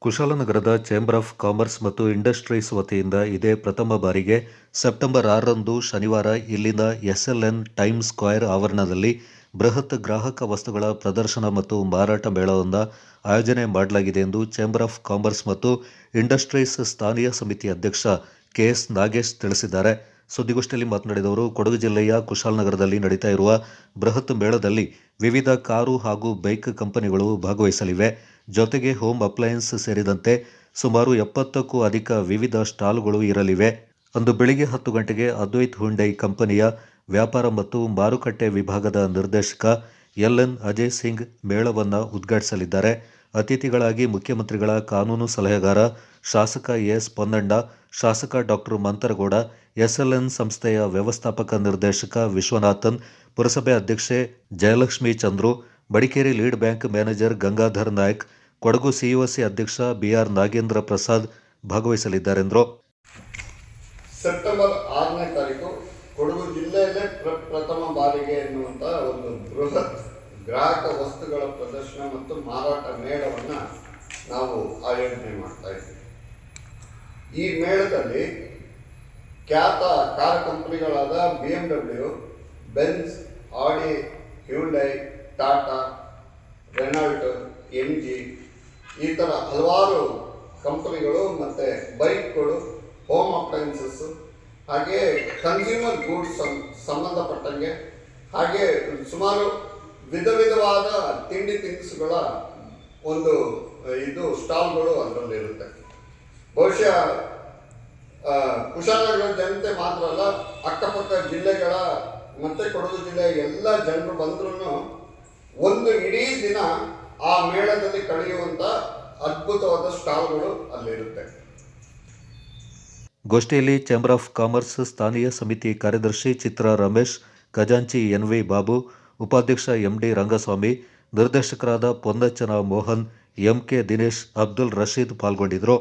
ಕುಶಾಲನಗರದ chamber of commerce ಮತ್ತು industries ವತಿಯಿಂದ ಇದೇ ಪ್ರಥಮ ಬಾರಿಗೆ ಸೆಪ್ಟೆಂಬರ್ 6ರಂದು ಶನಿವಾರ ಇಲ್ಲಿನ ಎಸ್ಎಲ್ಎನ್ ಟೈಮ್ ಸ್ಕ್ವೇರ್ ಆವರಣದಲ್ಲಿ ಬೃಹತ್ ಗ್ರಾಹಕ ವಸ್ತುಗಳ ಪ್ರದರ್ಶನ ಮತ್ತು ಮಾರಾಟ ಮೇಳವನ್ನು ಆಯೋಜನೆ ಮಾಡಲಾಗಿದೆ ಎಂದು ಚೇಂಬರ್ ಆಫ್ ಕಾಮರ್ಸ್ ಮತ್ತು ಇಂಡಸ್ಟ್ರೀಸ್ ಸ್ಥಾನೀಯ ಸಮಿತಿ ಅಧ್ಯಕ್ಷ ಕೆಎಸ್ ನಾಗೇಶ್ ತಿಳಿಸಿದ್ದಾರೆ. ಸುದ್ದಿಗೋಷ್ಠಿಯಲ್ಲಿ ಮಾತನಾಡಿದ ಅವರು, ಕೊಡಗು ಜಿಲ್ಲೆಯ ಕುಶಾಲನಗರದಲ್ಲಿ ನಡೀತಾ ಇರುವ ಬೃಹತ್ ಮೇಳದಲ್ಲಿ ವಿವಿಧ ಕಾರು ಹಾಗೂ ಬೈಕ್ ಕಂಪನಿಗಳು ಭಾಗವಹಿಸಲಿವೆ. ಜೊತೆಗೆ ಹೋಮ್ ಅಪ್ಲಯನ್ಸ್ ಸೇರಿದಂತೆ ಸುಮಾರು 70ಕ್ಕೂ ಅಧಿಕ ವಿವಿಧ ಸ್ಟಾಲ್ಗಳು ಇರಲಿವೆ. ಅಂದು ಬೆಳಿಗ್ಗೆ 10 ಗಂಟೆಗೆ ಅದ್ವೈತ್ ಹುಂಡೈ ಕಂಪನಿಯ ವ್ಯಾಪಾರ ಮತ್ತು ಮಾರುಕಟ್ಟೆ ವಿಭಾಗದ ನಿರ್ದೇಶಕ ಎಲ್ಎನ್ ಅಜಯ್ ಸಿಂಗ್ ಮೇಳವನ್ನು ಉದ್ಘಾಟಿಸಲಿದ್ದಾರೆ. ಅತಿಥಿಗಳಾಗಿ ಮುಖ್ಯಮಂತ್ರಿಗಳ ಕಾನೂನು ಸಲಹೆಗಾರ ಶಾಸಕ ಎಸ್ ಪೊನ್ನಣ್ಣ, ಶಾಸಕ ಡಾಕ್ಟರ್ ಮಂತರಗೌಡ, ಎಸ್ಎಲ್ಎನ್ ಸಂಸ್ಥೆಯ ವ್ಯವಸ್ಥಾಪಕ ನಿರ್ದೇಶಕ ವಿಶ್ವನಾಥನ್, ಪುರಸಭೆ ಅಧ್ಯಕ್ಷೆ Jayalakshmi Chandru, Madikeri lead bank manager Gangadhar Naik, Kodagu CEOC ಅಧ್ಯಕ್ಷ ಬಿಆರ್ ನಾಗೇಂದ್ರ ಪ್ರಸಾದ್ ಭಾಗವಹಿಸಲಿದ್ದಾರೆಂದರು. ಸೆಪ್ಟೆಂಬರ್ 6ನೇ ತಾರೀಕು ಕೊಡಗು ಜಿಲ್ಲೆಯಲ್ಲೇ ಪ್ರಥಮ ಬಾರಿಗೆ ಎನ್ನುವಂಥ ಒಂದು ಬೃಹತ್ ಗ್ರಾಹಕ ವಸ್ತುಗಳ ಪ್ರದರ್ಶನ ಮತ್ತು ಮಾರಾಟ ಮೇಳವನ್ನು ನಾವು ಆಯೋಜನೆ ಮಾಡ್ತಾ ಇದ್ದೀವಿ. ಈ ಮೇಳದಲ್ಲಿ ಖ್ಯಾತ ಕಾರ್ ಕಂಪನಿಗಳಾದ BMW, ಬೆನ್ಸ್, ಆಡಿ, ಹ್ಯುಂಡೈ, ಟಾಟಾ, ರೆನಾಲ್ಟ್, MG ಈ ಥರ ಹಲವಾರು ಕಂಪನಿಗಳು ಮತ್ತು ಬೈಕ್ಗಳು, ಹೋಮ್ ಅಪ್ಲಯನ್ಸಸ್, ಹಾಗೆ ಕನ್ಸ್ಯೂಮರ್ ಗೂಡ್ಸ್ ಸಂಬಂಧಪಟ್ಟಂಗೆ, ಹಾಗೆ ಸುಮಾರು ವಿಧ ವಿಧವಾದ ತಿಂಡಿ ತಿನಿಸುಗಳ ಒಂದು ಸ್ಟಾಲ್ಗಳು ಅದರಲ್ಲಿರುತ್ತೆ. ಬಹುಶಃ ಕುಶಾಲನಗರ ಜನತೆ ಮಾತ್ರ ಅಲ್ಲ, ಅಕ್ಕಪಕ್ಕ ಜಿಲ್ಲೆಗಳ ಮತ್ತು ಕೊಡಗು ಜಿಲ್ಲೆಯ ಎಲ್ಲ ಜನರು ಬಂದ್ರೂ ಒಂದು ಇಡೀ ದಿನ ಆ ಮೇಳದಲ್ಲಿ ಕಳೆಯುವಂಥ ಅದ್ಭುತವಾದ ಸ್ಟಾಲ್ಗಳು ಅಲ್ಲಿರುತ್ತೆ. ಗೋಷ್ಠಿಯಲ್ಲಿ ಚೇಂಬರ್ ಆಫ್ ಕಾಮರ್ಸ್ ಸ್ಥಾನೀಯ ಸಮಿತಿ ಕಾರ್ಯದರ್ಶಿ ಚಿತ್ರಾ ರಮೇಶ್, ಖಜಾಂಚಿ ಎನ್ವಿ ಬಾಬು, ಉಪಾಧ್ಯಕ್ಷ ಎಂಡಿ ರಂಗಸ್ವಾಮಿ, ನಿರ್ದೇಶಕರಾದ ಪೊನ್ನಚ್ಚನ ಮೋಹನ್, ಎಂಕೆ ದಿನೇಶ್, ಅಬ್ದುಲ್ ರಶೀದ್ ಪಾಲ್ಗೊಂಡಿದ್ದರು.